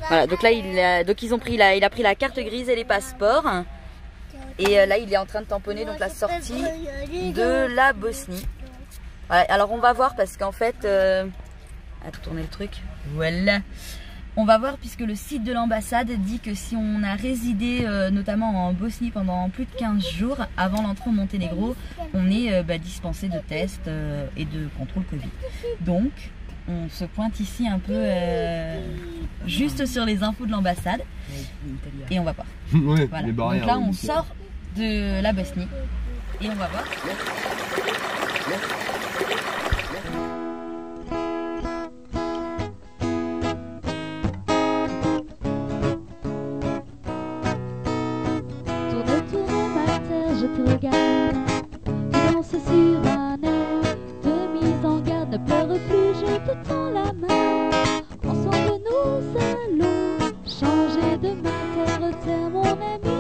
Voilà, donc là il a pris la carte grise et les passeports. Et là il est en train de tamponner donc la sortie de la Bosnie. Voilà, alors on va voir parce qu'en fait... tourner le truc. Voilà. On va voir puisque le site de l'ambassade dit que si on a résidé notamment en Bosnie pendant plus de 15 jours avant l'entrée au Monténégro, on est dispensé de tests et de contrôle Covid. Donc on se pointe ici un peu juste sur les infos de l'ambassade et on va voir. Ouais, voilà. Donc là on sort de la Bosnie et on va voir. Je te regarde, tu danses sur un air de mise en garde, ne pleure plus, je te tends la main. Ensemble nous allons changer de main, terre mon ami,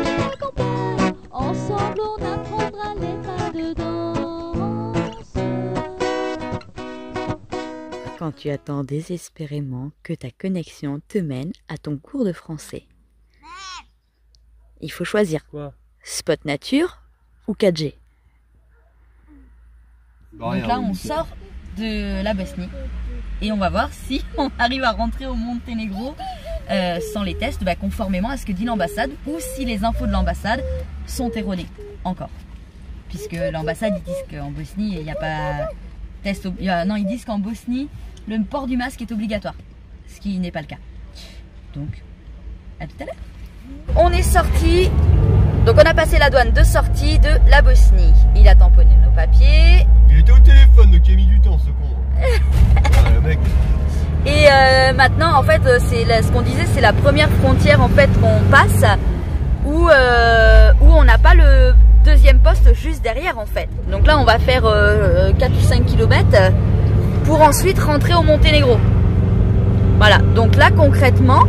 je t'accompagne. Ensemble on apprendra les pas de danse. Quand tu attends désespérément que ta connexion te mène à ton cours de français, il faut choisir. Quoi? Spot nature ou 4G. Donc là on sort de la Bosnie et on va voir si on arrive à rentrer au Monténégro sans les tests conformément à ce que dit l'ambassade ou si les infos de l'ambassade sont erronées encore. Puisque l'ambassade ils disent qu'en Bosnie il n'y a pas test, non ils disent qu'en Bosnie le port du masque est obligatoire, ce qui n'est pas le cas. Donc à tout à l'heure. On est sorti. Donc on a passé la douane de sortie de la Bosnie. Il a tamponné nos papiers. Il était au téléphone donc il a mis du temps ce con. Ouais, le mec. Et maintenant en fait c'est ce qu'on disait, c'est la première frontière en fait qu'on passe où on n'a pas le deuxième poste juste derrière en fait. Donc là on va faire 4 ou 5 km pour ensuite rentrer au Monténégro. Voilà, donc là concrètement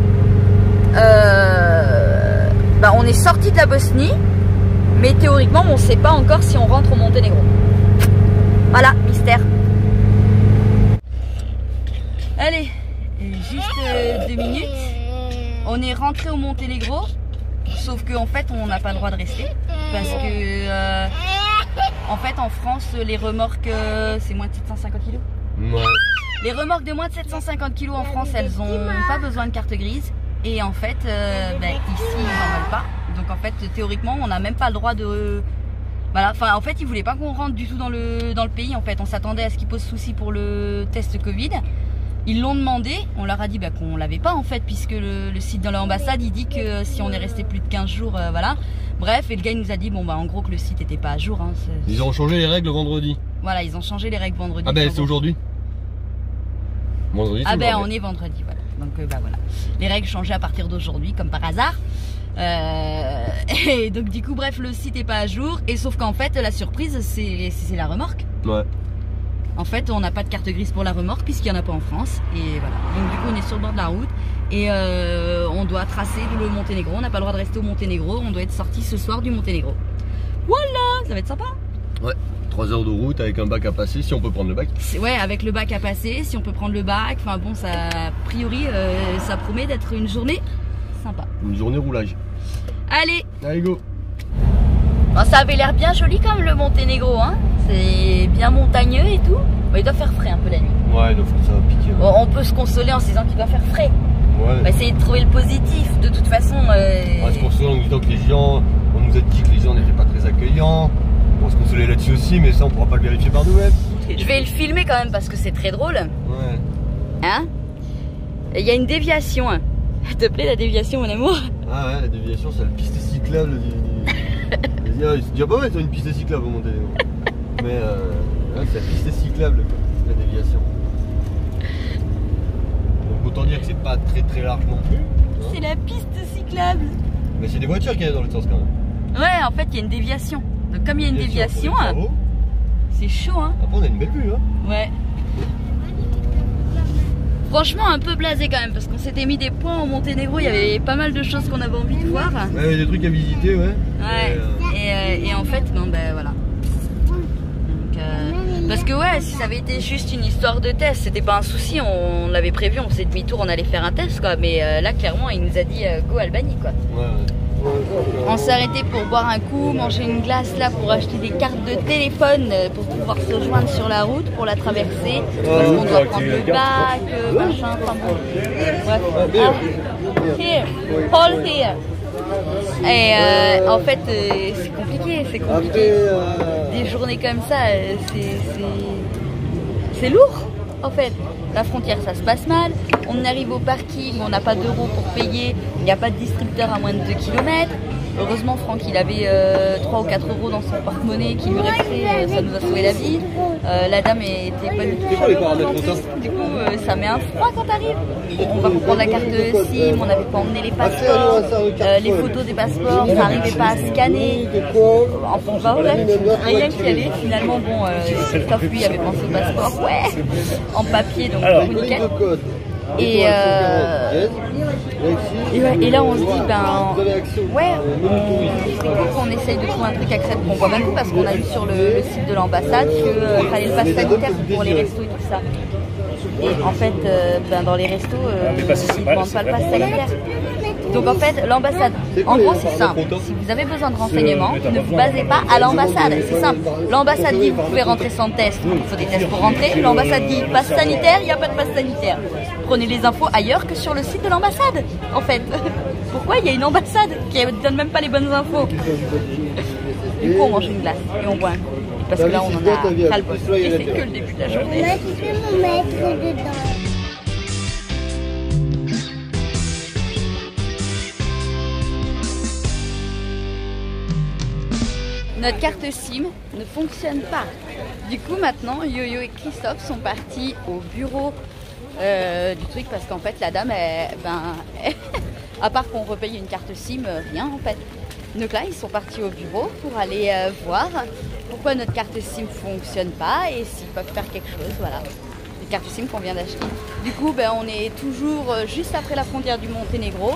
on est sorti de la Bosnie, mais théoriquement on ne sait pas encore si on rentre au Monténégro. Voilà, mystère. Allez, juste 2 minutes. On est rentré au Monténégro, sauf qu'en fait on n'a pas le droit de rester parce que en fait en France les remorques c'est moins de 750 kg. Ouais. Les remorques de moins de 750 kg en France elles ont pas besoin de carte grise. Et en fait, ici, ils n'en veulent pas. Donc en fait, théoriquement, on n'a même pas le droit de... Voilà, enfin en fait, ils voulaient pas qu'on rentre du tout dans le pays. En fait, on s'attendait à ce qu'ils posent souci pour le test Covid. Ils l'ont demandé, on leur a dit qu'on l'avait pas en fait, puisque le site de l'ambassade, il dit que si on est resté plus de 15 jours, voilà. Bref, et le gars, il nous a dit, en gros, que le site n'était pas à jour. Hein, ils ont changé les règles vendredi. Voilà, ils ont changé les règles vendredi. Ah c'est aujourd'hui. Vendredi, on est vendredi, voilà. Donc voilà, les règles changeaient à partir d'aujourd'hui comme par hasard et donc du coup bref le site est pas à jour et sauf qu'en fait la surprise c'est la remorque. Ouais. En fait on n'a pas de carte grise pour la remorque puisqu'il n'y en a pas en France et voilà, donc du coup on est sur le bord de la route et on doit tracer le Monténégro, on n'a pas le droit de rester au Monténégro, on doit être sorti ce soir du Monténégro. Voilà, ça va être sympa. Ouais. 3 heures de route avec un bac à passer, si on peut prendre le bac. Ouais, avec le bac à passer, si on peut prendre le bac. Enfin bon, ça, a priori, ça promet d'être une journée sympa. Une journée roulage. Allez. Allez, go. Bon, ça avait l'air bien joli comme le Monténégro, hein. C'est bien montagneux et tout. Bon, il doit faire frais un peu la nuit. Ouais, donc ça va piquer. Ouais. Bon, on peut se consoler en se disant qu'il doit faire frais. Ouais. On va essayer de trouver le positif. De toute façon... On va se consoler en nous disant que les gens... On nous a dit que les gens n'étaient pas très accueillants. On va se consoler là-dessus aussi, mais ça on pourra pas le vérifier par nous-mêmes. Je vais le filmer quand même parce que c'est très drôle. Ouais. Hein? Il y a une déviation. Hein. Te plaît la déviation, mon amour? Ah ouais, la déviation, c'est la piste cyclable. Il se dit, ah bah ouais, t'as une piste cyclable au Monténégro. Mais c'est la piste cyclable, quoi, la déviation. Donc autant dire que c'est pas très large non plus. Hein. C'est la piste cyclable. Mais c'est des voitures qui allaient dans l'autre sens quand même. Ouais, en fait, il y a une déviation. Donc comme il y a une déviation, c'est chaud, hein. Après, on a une belle vue, hein. Ouais. Franchement, un peu blasé quand même, parce qu'on s'était mis des points au Monténégro, il y avait pas mal de choses qu'on avait envie de voir. Ouais, il y a des trucs à visiter, ouais. Ouais, et en fait, bon, ben voilà. Donc, Parce que ouais, si ça avait été juste une histoire de test, c'était pas un souci, on l'avait prévu, on faisait demi-tour, on allait faire un test quoi. Mais là clairement il nous a dit go Albanie quoi. On s'est arrêté pour boire un coup, manger une glace là pour acheter des cartes de téléphone pour pouvoir se joindre sur la route pour la traverser. Parce qu'on doit prendre le bac, machin, enfin bon. Bref. Here, Paul here. Et en fait c'est compliqué, Des journées comme ça, c'est lourd en fait. La frontière ça se passe mal, on arrive au parking, on n'a pas d'euros pour payer, il n'y a pas de distributeur à moins de 2 km. Heureusement Franck il avait 3 ou 4 euros dans son porte-monnaie qui lui restait, ça nous a sauvé la vie. La dame était pas du tout chaleureuse, du coup ça met un froid quand t'arrives. On va prendre la carte SIM, on n'avait pas emmené les passeports, les photos des passeports, ça n'arrivait pas à scanner. Enfin bah voilà, rien qui allait, finalement bon, sauf lui avait pensé au passeport, ouais, en papier donc du coup nickel. Et là on se dit ben ouais, c'est cool qu'on essaye de trouver un truc acceptable qu'on voit même parce qu'on a vu sur le site de l'ambassade qu'il fallait le pass sanitaire pour les restos et tout ça. Et en fait ben, dans les restos ils ne demandent pas le pass sanitaire. Donc en fait l'ambassade, en gros c'est simple, si vous avez besoin de renseignements, ne vous basez pas à l'ambassade, c'est simple. L'ambassade dit vous pouvez rentrer sans test, il faut des tests pour rentrer, l'ambassade dit pass sanitaire, il n'y a pas de pass sanitaire. Prenez les infos ailleurs que sur le site de l'ambassade en fait. Pourquoi il y a une ambassade qui ne donne même pas les bonnes infos? Du coup on mange une glace et on boit un coup. Parce que là on en a ras le bol et c'est que le début de la journée. Là tu peux me mettre dedans. Notre carte SIM ne fonctionne pas. Du coup maintenant Yo-Yo et Christophe sont partis au bureau du truc parce qu'en fait la dame à part qu'on repaye une carte SIM, rien en fait. Donc là ils sont partis au bureau pour aller voir pourquoi notre carte SIM fonctionne pas et s'ils peuvent faire quelque chose, voilà. Les cartes SIM qu'on vient d'acheter. Du coup on est toujours juste après la frontière du Monténégro.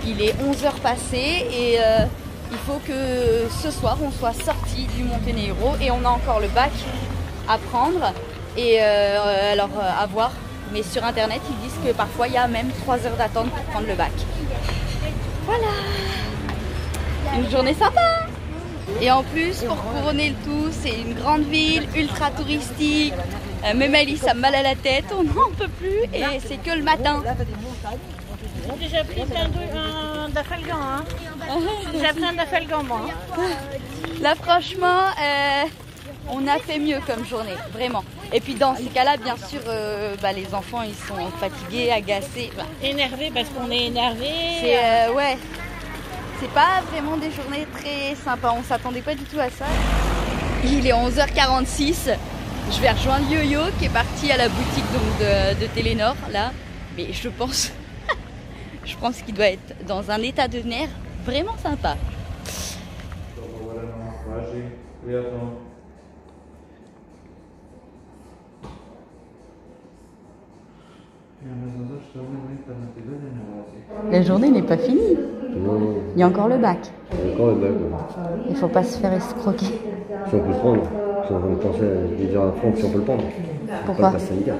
Il est 11h passé et il faut que ce soir on soit sorti du Monténégro et on a encore le bac à prendre et alors à voir. Mais sur internet ils disent que parfois il y a même 3 heures d'attente pour prendre le bac. Voilà, une journée sympa. Et en plus pour couronner le tout, c'est une grande ville ultra touristique. Même Alice a mal à la tête, on n'en peut plus et c'est que le matin. J'ai déjà pris d'Afalgan, hein. J'ai déjà pris un d'Afalgan, moi. Là, franchement, on a fait mieux comme journée, vraiment. Et puis dans ces cas-là, bien sûr, les enfants, ils sont fatigués, agacés. Énervés parce qu'on est énervés. C'est ouais, c'est pas vraiment des journées très sympas. On s'attendait pas du tout à ça. Il est 11h46. Je vais rejoindre Yo-Yo qui est parti à la boutique donc, de Télénor, là. Mais je pense qu'il doit être dans un état de nerfs vraiment sympa. La journée n'est pas finie. Non. Il y a encore le bac. Il y a encore le bac. Il faut pas se faire escroquer. Si on peut le prendre. Si on veut penser à dire à Franck si on peut le prendre. Pourquoi? Pas sanitaire.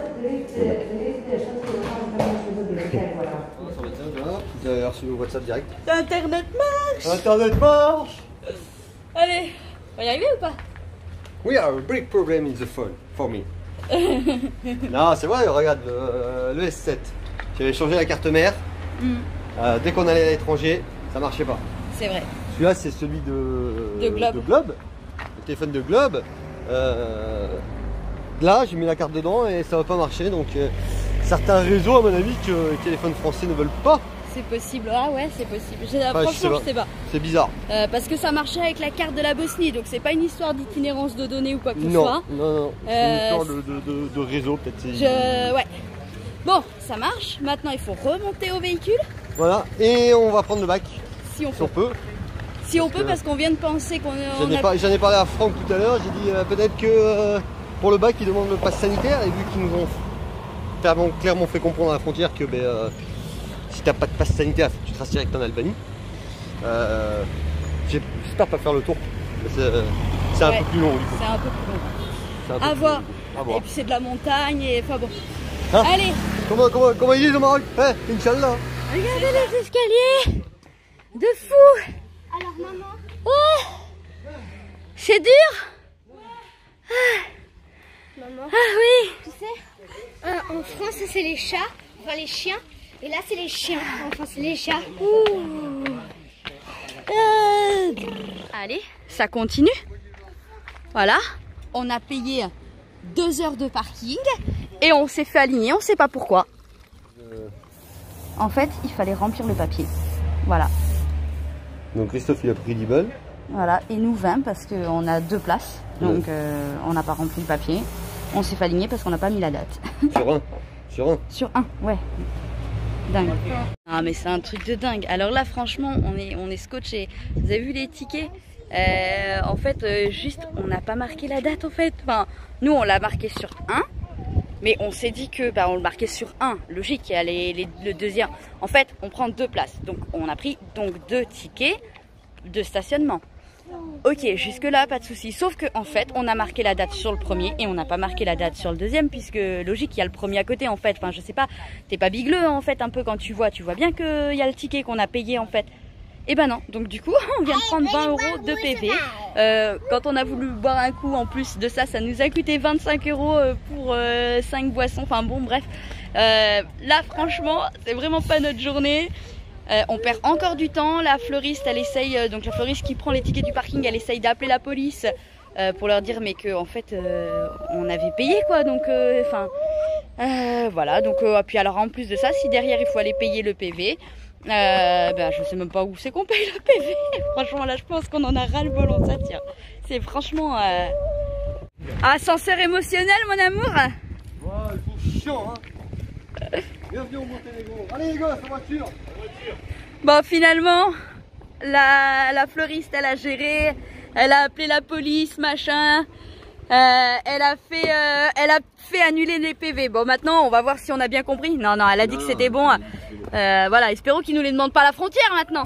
Vous avez reçu le WhatsApp direct. Internet marche. Internet marche. Allez, on va y arriver ou pas? We have a big problem in the phone for me. Non, c'est vrai, regarde le S7. J'avais changé la carte mère. Dès qu'on allait à l'étranger, ça marchait pas. C'est vrai. Celui-là, c'est celui de Globe. Le téléphone de Globe. Là, j'ai mis la carte dedans et ça va pas marcher. Donc, certains réseaux, à mon avis, que les téléphones français ne veulent pas. C'est possible. Ah ouais, c'est possible. Franchement, je sais pas. C'est bizarre. Parce que ça marchait avec la carte de la Bosnie, donc c'est pas une histoire d'itinérance de données ou quoi que ce soit. Non. C'est une histoire de réseau, peut-être. Ouais. Bon, ça marche. Maintenant, il faut remonter au véhicule. Voilà. Et on va prendre le bac. Si on Si on peut. Si on peut, parce qu'on vient de penser qu'on J'en ai parlé à Franck tout à l'heure. J'ai dit peut-être que pour le bac, ils demandent le pass sanitaire. Et vu qu'ils nous ont clairement fait comprendre à la frontière que si t'as pas de passe sanitaire, tu traces direct en Albanie. J'espère pas faire le tour. C'est un peu plus long. C'est un peu plus long. À voir. À voir. Et puis c'est de la montagne et enfin bon. Hein? Allez. Comment ils disent au Maroc? Inch'Allah. Regardez les escaliers. De fou. Alors maman, Oh, c'est dur. maman, Ah oui. tu sais, en France c'est les chats, enfin les chiens, et là c'est les chiens, enfin c'est les chats. Allez, ça continue. Voilà, on a payé 2 heures de parking et on s'est fait aligner, on sait pas pourquoi. En fait, il fallait remplir le papier. Voilà. Donc Christophe il a pris 10 balles. Voilà, et nous 20 parce qu'on a 2 places. Donc on n'a pas rempli le papier. On s'est fait aligner parce qu'on n'a pas mis la date. Sur un. Ouais. Dingue. Ah mais c'est un truc de dingue. Alors là franchement on est scotché. Vous avez vu les tickets? En fait juste on n'a pas marqué la date en fait. Enfin nous on l'a marqué sur 1. Mais on s'est dit que on le marquait sur 1. Logique, il y a le deuxième. En fait on prend 2 places. Donc on a pris 2 tickets de stationnement. Ok, jusque là pas de souci. Sauf que en fait on a marqué la date sur le premier et on n'a pas marqué la date sur le deuxième, puisque logique il y a le premier à côté en fait. Enfin je sais pas, t'es pas bigleux en fait un peu quand tu vois bien qu'il y a le ticket qu'on a payé en fait. Et ben non, donc du coup on vient de prendre 20 € de PV. Quand on a voulu boire un coup en plus de ça, ça nous a coûté 25 € pour 5 boissons. Enfin bon bref, là franchement c'est vraiment pas notre journée. On perd encore du temps. La fleuriste elle essaye, donc la fleuriste qui prend les tickets du parking, elle essaye d'appeler la police pour leur dire mais que en fait on avait payé quoi, donc enfin voilà, donc puis alors en plus de ça, si derrière il faut aller payer le PV, je sais même pas où c'est qu'on paye le PV. Franchement là je pense qu'on en a ras le bol, on s'attire. C'est franchement ascenseur émotionnel mon amour. Ouais, ils sont chiants hein. Bienvenue au Monténégro. Allez les gars, c'est voiture. Bon finalement la fleuriste elle a géré, elle a appelé la police machin, elle a fait annuler les PV. Bon maintenant on va voir si on a bien compris. Non elle a dit que c'était bon. Voilà, espérons qu'ils nous les demandent pas à la frontière maintenant.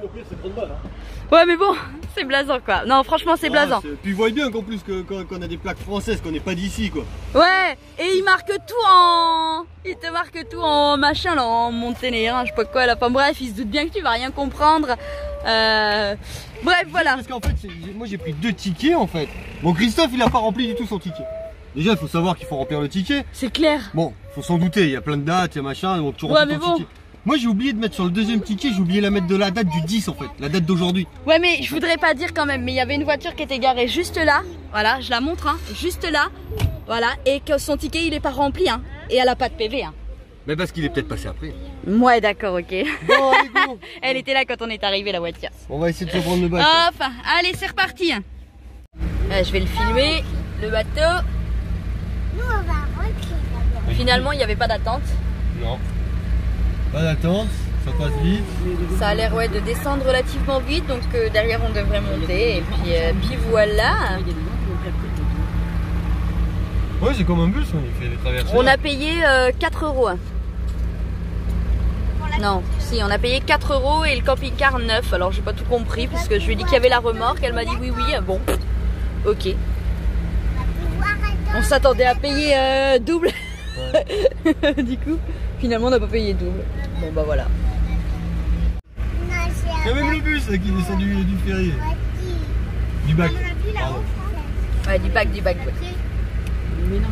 Au pire c'est 30 balles hein. Ouais mais bon, c'est blasant quoi. Non franchement c'est blasant. Puis ils voient bien qu'en plus qu'on a des plaques françaises, qu'on n'est pas d'ici quoi. Ouais, et ils marquent tout en... Ils te marquent tout en machin là, en monténégrin, je sais pas quoi là. Enfin bref, ils se doutent bien que tu vas rien comprendre. Bref voilà. Parce qu'en fait, moi j'ai pris 2 tickets en fait. Bon Christophe il a pas rempli du tout son ticket. Déjà il faut savoir qu'il faut remplir le ticket. C'est clair. Bon, faut s'en douter, il y a plein de dates, il y a machin, donc tu remplis ton ticket. Moi j'ai oublié de mettre sur le deuxième ticket, j'ai oublié de la mettre de la date du 10 en fait, la date d'aujourd'hui. Ouais mais je voudrais pas dire quand même, mais il y avait une voiture qui était garée juste là, voilà, je la montre, hein, juste là, voilà, et que son ticket il est pas rempli, hein, et elle a pas de PV, hein. Mais parce qu'il est peut-être passé après. Ouais d'accord, ok. Bon allez go. Elle était là quand on est arrivé la voiture. On va essayer de se prendre le bateau. Enfin, allez c'est reparti. Je vais le filmer, le bateau. nous on va rentrer. Finalement il n'y avait pas d'attente. Non. Pas d'attente, ça passe vite. Ça a l'air de descendre relativement vite, donc derrière on devrait monter, et puis voilà. Ouais c'est comme un bus, on fait des traversées. On a payé 4 €. Non, si on a payé 4 € et le camping-car 9. Alors j'ai pas tout compris puisque je lui ai dit qu'il y avait la remorque, elle m'a dit oui, bon, ok. On s'attendait à payer double. Ouais. Du coup, finalement on n'a pas payé double. Bon bah voilà. Il y a même le bus là, qui descend du ferry. Du bac. Ouais, du bac. Ouais. Mais non,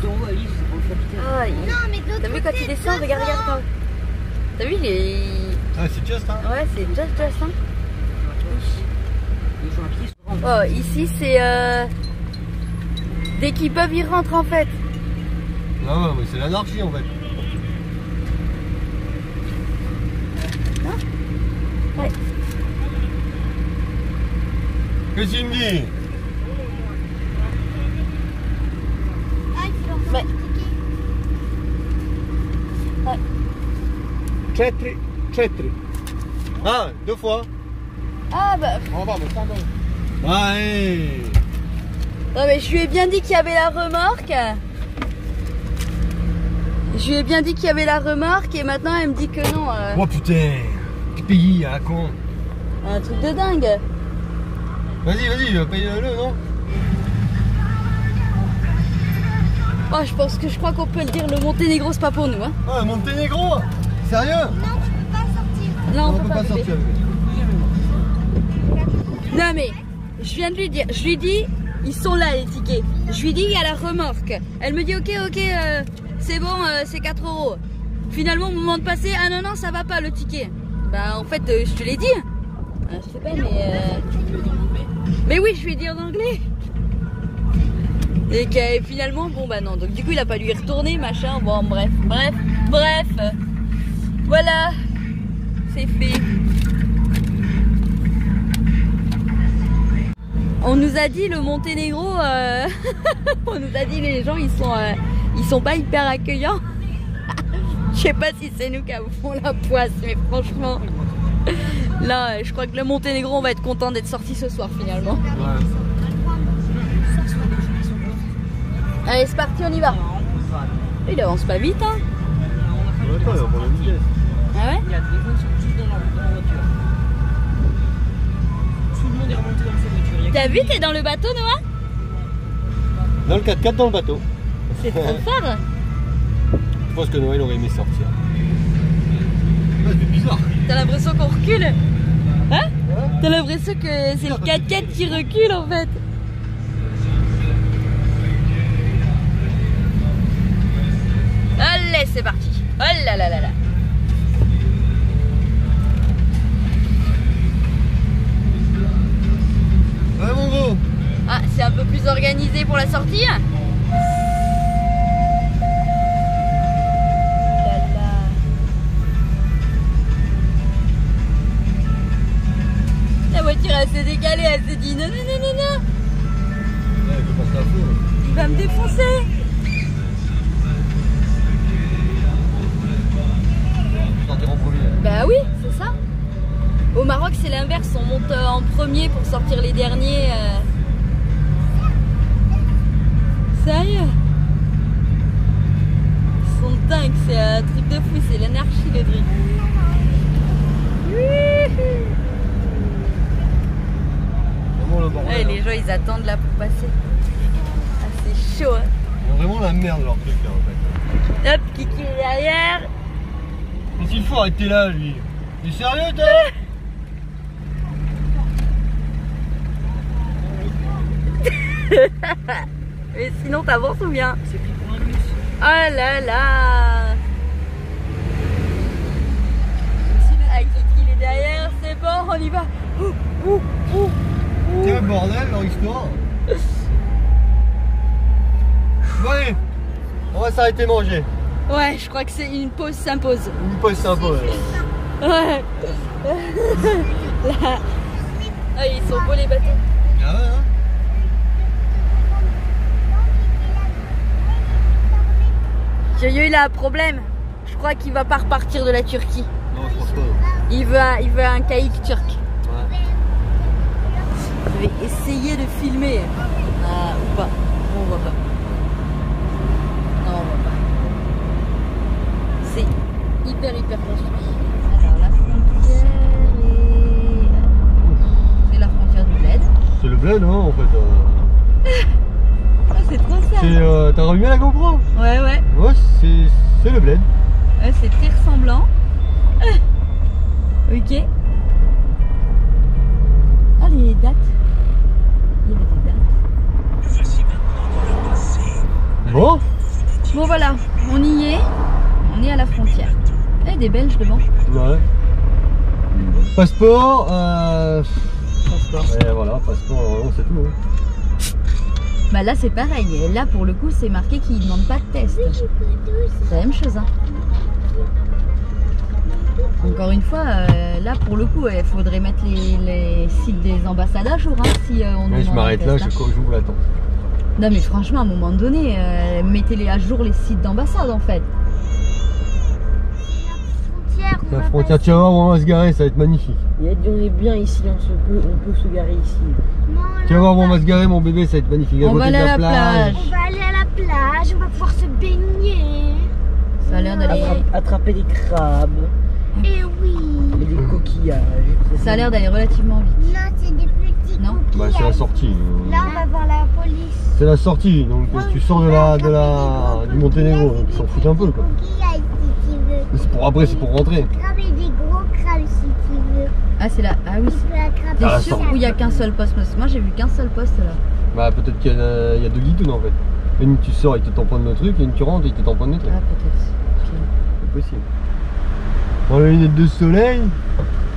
d'en haut, Alice, c'est pour le capitaine. Ah, t'as vu quand il descend, regarde. T'as vu les... Ah c'est just hein. Ouais c'est just hein. Ils sont à pied, ils se rendent. Oh ici c'est dès qu'ils peuvent ils rentrent en fait. Non mais c'est l'anarchie en fait. Ouais. Qu'est-ce que tu me dis? Ouais. Ouais. Cetri. Ah, 2 fois. Ah bah... On va allez. Non mais je lui ai bien dit qu'il y avait la remorque. Je lui ai bien dit qu'il y avait la remorque et maintenant elle me dit que non. Oh putain, quel pays à con. Un truc de dingue. Vas-y, paye-le non? Oh, je crois qu'on peut le dire, le Monténégro, c'est pas pour nous. Hein. Ah, Monténégro? Sérieux? Non, tu peux pas sortir. Non, on peut pas sortir. Non, mais je viens de lui dire, je lui dis, ils sont là les tickets. Je lui dis, il y a la remorque. Elle me dit, ok, c'est bon, c'est 4 €. Finalement, au moment de passer, ah non, ça va pas le ticket. Bah, en fait, je te l'ai dit. Je sais pas, mais oui, je lui ai dit en anglais. Et que finalement, bon bah non, donc du coup il a pas dû y retourner, machin, bon bref. Voilà, c'est fait. On nous a dit le Monténégro, on nous a dit les gens ils sont pas hyper accueillants. Je sais pas si c'est nous qui avons la poisse, mais franchement, là je crois que le Monténégro on va être content d'être sorti ce soir finalement. Ouais. Allez, c'est parti, on y va. Il avance pas vite, hein. Ouais, attends, il va prendre la vitesse. Ah ouais? Il y a des gens qui sont tous dans la voiture. Tout le monde est remonté dans cette voiture. T'as vu, t'es dans le bateau, Noah? Dans le 4x4 dans le bateau. C'est trop fort. Je pense que Noël aurait aimé sortir. Ah, c'est bizarre. T'as l'impression qu'on recule? Hein? T'as l'impression que c'est le 4x4 qui recule en fait. Allez, c'est parti. Oh là là là là. Ouais, mon gros. Ah, c'est un peu plus organisé pour la sortie. La voiture elle s'est décalée, elle s'est dit non. Ouais, je pense à fou. Il va me défoncer. Sortir en premier. Bah oui, c'est ça. Au Maroc, c'est l'inverse. On monte en premier pour sortir les derniers. Sérieux? Ils sont dingues. C'est un truc de fou. C'est l'anarchie, le truc. Vraiment le bordel. Ouais, les gens, ils attendent là pour passer. Ah, c'est chaud. Hein. Ils ont vraiment la merde leur truc là en fait. Hop, Kiki est derrière. Mais s'il faut arrêter là, lui. T'es sérieux, toi? Mais sinon, t'avances ou bien? C'est pris pour un bus. Oh là là. Ah, Kiki est derrière, c'est bon, on y va. Quel bordel leur histoire. Bon allez, on va s'arrêter manger. Ouais, je crois que c'est une pause s'impose. Une pause sympa. Ouais. Là. Ah, ils sont beaux les bateaux. Ah ouais, hein? Joyo, il a un problème. Je crois qu'il va pas repartir de la Turquie. Non, je pense pas. Il veut un caïque turc. Ouais. Je vais essayer de filmer. Ah, ou pas. On voit pas. Non, on voit pas. C'est hyper construit. Alors la frontière est... C'est la frontière du bled. C'est le bled, hein, en fait. Ah, c'est trop ça. T'as remis la GoPro? Ouais. Ouais, c'est le bled. Ouais, c'est très ressemblant. Ok. Ah, les dates. Il y avait des dates. Bon. Bon voilà, on y est. On est à la frontière. Eh, des Belges devant. Ouais. Passeport. Passeport. Et voilà, passeport, on sait tout. Hein. Bah là c'est pareil. Là pour le coup c'est marqué qu'ils ne demandent pas de test. C'est la même chose. Hein. Encore une fois, là pour le coup, il faudrait mettre les sites des ambassades à jour. Hein, si on Mais je m'arrête là, j'ouvre la tente. Non mais franchement, à un moment donné, mettez-les à jour les sites d'ambassade en fait. La frontière, tu vas voir où on va se garer, ça va être magnifique. On est bien ici, on peut se garer ici. Tu vas voir où on va se garer, mon bébé, ça va être magnifique. On va aller à la plage. On va aller à la plage, on va pouvoir se baigner. Ça a l'air d'aller. Attraper des crabes. Et oui. Il y a des coquillages. Ça a l'air d'aller relativement vite. Non, c'est des petits Non. coquillages. Bah c'est la sortie. Là, on va voir la police. C'est la sortie, donc tu sors du Monténégro, donc ils s'en foutent un peu quoi. Coquillages si tu veux. Mais c'est pour après, c'est pour rentrer. Crabe et des gros crabes si tu veux. Ah, c'est là. Ah oui. Tu peux attraper. T'es Ah, sûr sort. où il n'y a qu'un seul poste? Parce que moi j'ai vu qu'un seul poste là. Bah peut-être qu'il y a 2 guitounes en fait. Une tu sors, il te tamponne le truc, et une tu rentres, il te tamponne le truc. Ah, peut-être. Ok. C'est possible. Bon, les lunettes de soleil,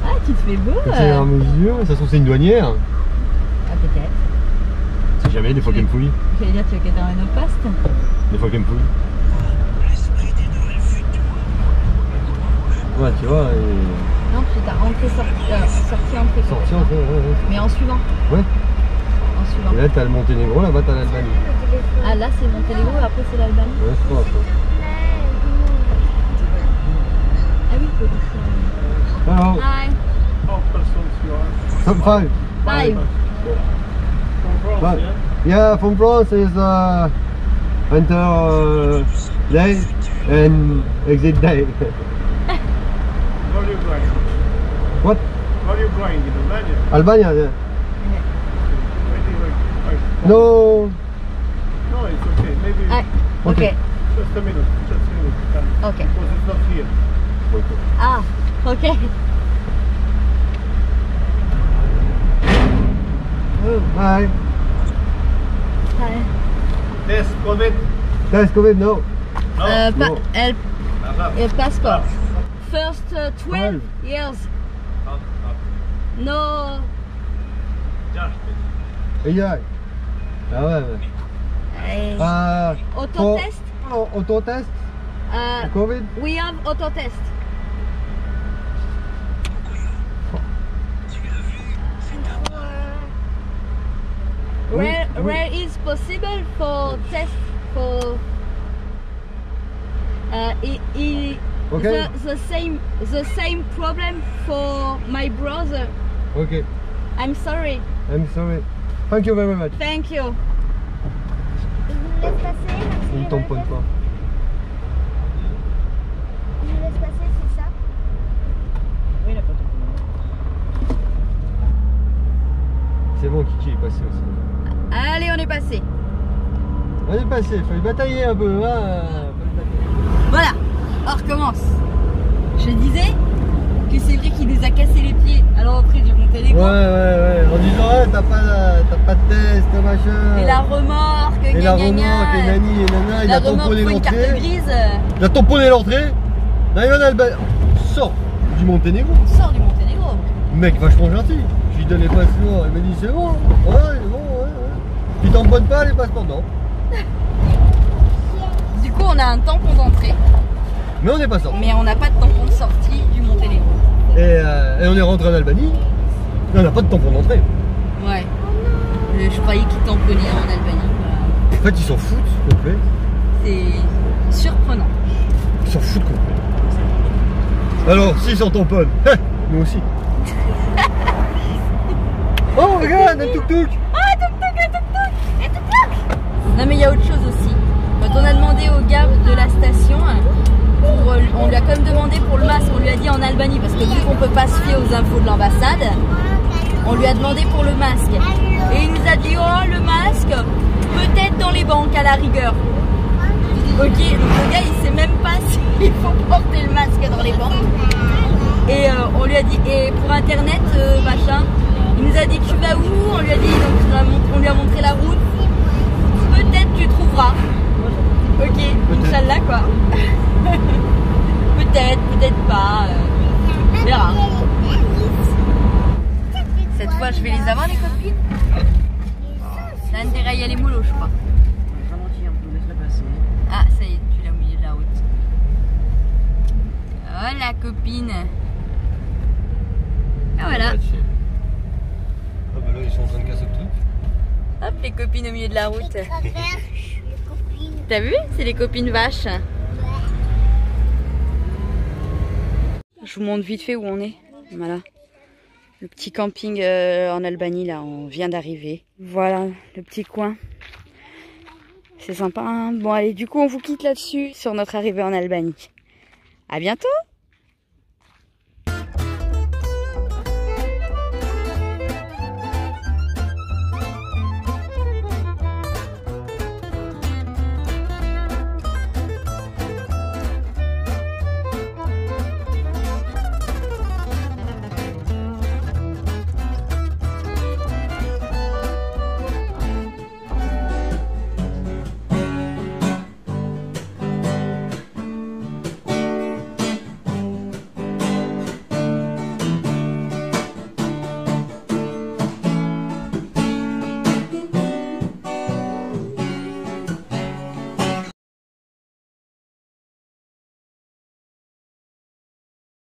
Ah, tu te fais beau. comme ça dans mes yeux, ça se trouve c'est une douanière. Ah, peut-être. C'est jamais, des fois qu'elle me fouille. J'allais dire, tu veux qu'elle t'emmène au poste? Des fois qu'elle me fouille. Ouais, tu vois, et... Non, tu t'as rentré, sorti, entré. sorti en fait, ouais. Mais en suivant. Ouais. En suivant. Et là t'as le Monténégro, là-bas t'as l'Albanie. Ah, là c'est Monténégro et après c'est l'Albanie. Ouais, c'est pas après. Ah oui, faut dire Hello, ça. Hi. I'm fine. Hi. But, yeah, from France is enter day and exit day. Where are you going? What? Where are you going? In Albania? Albania, yeah. No. No, it's okay. Maybe Ah, ok. just a minute. Just a minute. Ok. Because it's not here. Ah, ok. Hi. Hi. Test COVID. Test COVID, no. No. No. Passport. First 12 12. years. No. Yeah. Ah ouais, ouais. Autotest. Autotest? Covid? We have autotest. Where is possible for test for Okay. the same problem for my brother. Okay. I'm sorry. I'm sorry. Thank you very much. Thank you. Il nous laisse passer. Il ne tamponne pas. Il nous laisse passer, c'est ça? Oui, il a pas tout. C'est bon, Kiki est passé aussi. Allez, on est passé. On est passé, il fallait batailler un peu. Hein. Voilà, on recommence. Je disais que c'est vrai qu'il nous a cassé les pieds à l'entrée du Monténégro. Ouais. En disant, ouais, t'as pas de test, machin. Et la remorque, et la gna, gna, gna. remorque, et nani, et nana, il La a remorque tamponné pour une carte l'entrée. grise. Il a tamponné l'entrée. Là, il en a le sort du Monténégro. On sort du Monténégro. Mec vachement gentil. Je lui donne les passeports, il m'a dit c'est bon. Ouais, c'est bon, ouais. Il tamponne pas les passeports, non. Du coup, on a un tampon d'entrée, Mais on n'est pas sorti. mais on n'a pas de tampon de sortie du Monténégro. Et on est rentré en Albanie. Et on n'a pas de tampon d'entrée. Ouais. Je croyais qu'ils tamponnaient en Albanie. Voilà. En fait, ils s'en foutent complet. C'est surprenant. Ils s'en foutent complet. Alors, s'ils s'en tamponnent, nous aussi. Oh, regarde, un tuk-tuk. Ah, tuk-tuk. Non, mais il y a autre chose aussi. Quand on a demandé au gars de la station, on lui a quand même demandé pour le masque, on lui a dit en Albanie, parce que vu qu'on peut pas se fier aux infos de l'ambassade, on lui a demandé pour le masque. Et il nous a dit, oh, le masque, peut-être dans les banques à la rigueur. Ok, donc le gars il sait même pas s'il faut porter le masque dans les banques. Et on lui a dit, et pour internet, machin, il nous a dit, tu vas où? On lui a dit, donc on lui a montré la route. Peut-être tu trouveras. Ok, Inch'Allah quoi. Peut-être pas. On verra. Cette fois je vais les avoir les copines. T'as intérêt à y aller mollo je crois. Ralentis un peu, laisse-la passer. Ah ça y est, tu l'as au milieu de la route. Oh la copine. Ah voilà. Ah bah là ils sont en train de casser le truc. Hop les copines au milieu de la route. T'as vu? C'est les copines vaches. Je vous montre vite fait où on est. Voilà. Le petit camping en Albanie, là, on vient d'arriver. Voilà, le petit coin. C'est sympa, hein? Bon, allez, du coup, on vous quitte là-dessus sur notre arrivée en Albanie. À bientôt!